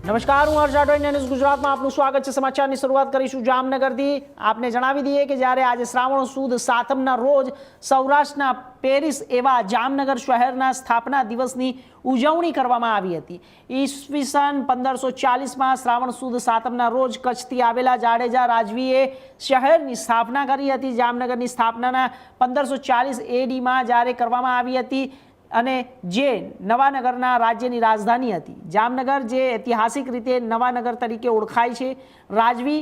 નમસ્કાર, હું હર્ષ રાઠોડ, ન્યૂઝ ગુજરાતમાં આપનું સ્વાગત છે। સમાચારની શરૂઆત કરીશું જામનગરથી। આપને જણાવી દઈએ કે જ્યારે આજે શ્રાવણ સુદ સાતમના રોજ સૌરાષ્ટ્રના પેરિસ એવા જામનગર શહેરના સ્થાપના દિવસની ઉજવણી કરવામાં આવી હતી। ઈસવીસન 1540માં શ્રાવણ સુદ સાતમના રોજ કચ્છથી આવેલા જાડેજા રાજવીએ શહેરની સ્થાપના કરી હતી। જામનગરની સ્થાપનાના 1540 ADમાં જ્યારે કરવામાં આવી હતી અને જે નવાનગરના રાજ્યની રાજધાની હતી। જામનગર જે ઐતિહાસિક રીતે નવાનગર તરીકે ઓળખાય છે। રાજવી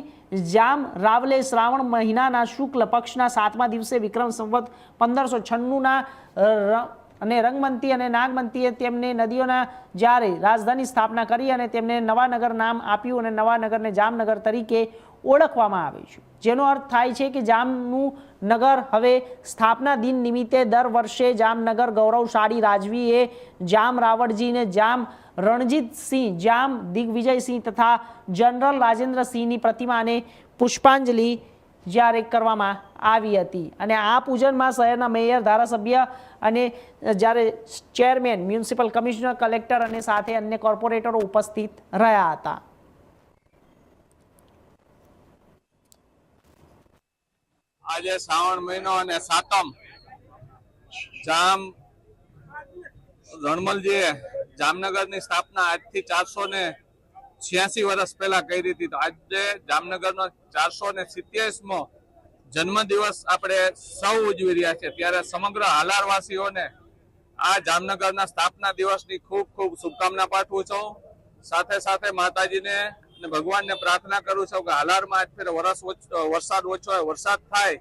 જામ રાવલે શ્રાવણ મહિનાના શુક્લ પક્ષના 7મા દિવસે વિક્રમ સંવત 1596ના અને રંગમંતી અને નાગમંતીએ તેમને નદીઓના જ્યારે રાજધાની સ્થાપના કરી અને તેમને નવાનગર નામ આપ્યું અને નવાનગરને જામનગર તરીકે ઓળખવામાં આવે છે, જેનો અર્થ થાય છે કે જામનું નગર હવે સ્થાપના દિન નિમિત્તે દર વર્ષે જામનગર ગૌરવશાળી રાજવીએ જામ રાવળજીને જામ રણજીતસિંહ, જામ દિગ્વિજયસિંહ તથા જનરલ રાજેન્દ્રસિંહની પ્રતિમાને પુષ્પાંજલિ જ્યારે કરવામાં આવી હતી અને આ પૂજનમાં શહેરના મેયર, ધારાસભ્ય અને જ્યારે ચેરમેન, મ્યુનિસિપલ કમિશનર, કલેક્ટર અને સાથે અન્ય કોર્પોરેટરો ઉપસ્થિત રહ્યા હતા। આજે શ્રાવણ મહિનો અને સાતમ જામ રણમલજીએ જામનગરની સ્થાપના આજથી 486 વર્ષ પહેલા કરી હતી। તો આજે જામનગરનો 487મો જન્મદિવસ આપણે સૌ ઉજવી રહ્યા છે। ત્યારે સમગ્ર હાલારવાસીઓને આ જામનગરના સ્થાપના દિવસની ખૂબ ખૂબ શુભકામના પાઠવું છું। સાથે સાથે માતાજીને અને ભગવાનને પ્રાર્થના કરું છું કે હાલારમાં આજ ફેર વરસાદ ઓછો હોય, વરસાદ થાય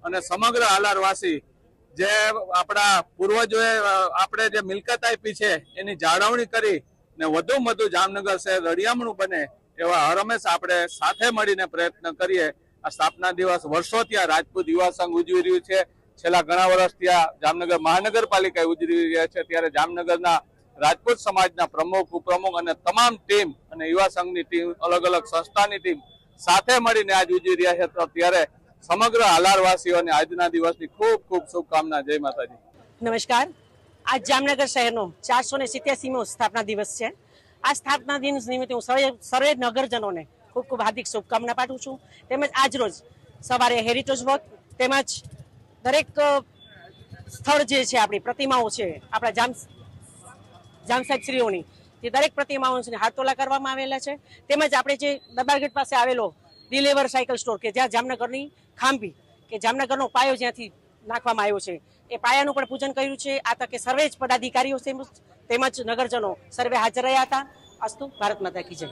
અને સમગ્ર હાલારવાસી જે આપણા પૂર્વજોએ આપણે જે મિલકત આપી છે એની જાળવણી કરી ને વધુમાં વધુ જામનગર શહેર રળિયામણું બને એવા હરમેશ આપણે સાથે મળીને પ્રયત્ન કરીએ। આ સ્થાપના દિવસ વર્ષોથી આ રાજપૂત યુવા સંઘ ઉજવી રહ્યું છે। છેલ્લા ઘણા વર્ષથી આ જામનગર મહાનગરપાલિકા ઉજવી રહ્યા છે। ત્યારે જામનગરના રાજપૂત સમાજના પ્રમુખ, ઉપપ્રમુખ અને તમામ ટીમ અને યુવા સંઘની ટીમ, અલગ અલગ સંસ્થાની ટીમ સાથે મળીને આજ ઉજવી રહ્યા છે। તો ત્યારે સમગ્ર હાલારવાસીઓને આજના દિવસની ખૂબ ખૂબ શુભકામના। જય માતાજી। નમસ્કાર, આજ જામનગર શહેરનો 487મો સ્થાપના દિવસ છે। આ સ્થાપના દિવસ નિમિત્તે હું સર્વે નગરજનોને ખૂબ ખૂબ હાર્દિક શુભકામના પાઠવું છું। તેમજ આજરોજ સવારે હેરિટેજ વોક તેમજ દરેક સ્થળ જે છે, આપણી પ્રતિમાઓ છે, આપણા જામ સાહેબશ્રીઓની તે દરેક પ્રતિમાઓને હાથતોલા કરવામાં આવેલા છે। તેમજ આપણે જે દરબારગઢ પાસે આવેલો ડિલેવર સાયકલ સ્ટોર કે જ્યાં જામનગરની ખાંભી કે જામનગરનો પાયો જ્યાંથી નાખવામાં આવ્યો છે એ પાયાનું પણ પૂજન કર્યું છે। આ તકે સર્વે જ પદાધિકારીઓ તેમજ નગરજનો સર્વે હાજર રહ્યા હતા। અસ્તુ, ભારત માતા કી જય।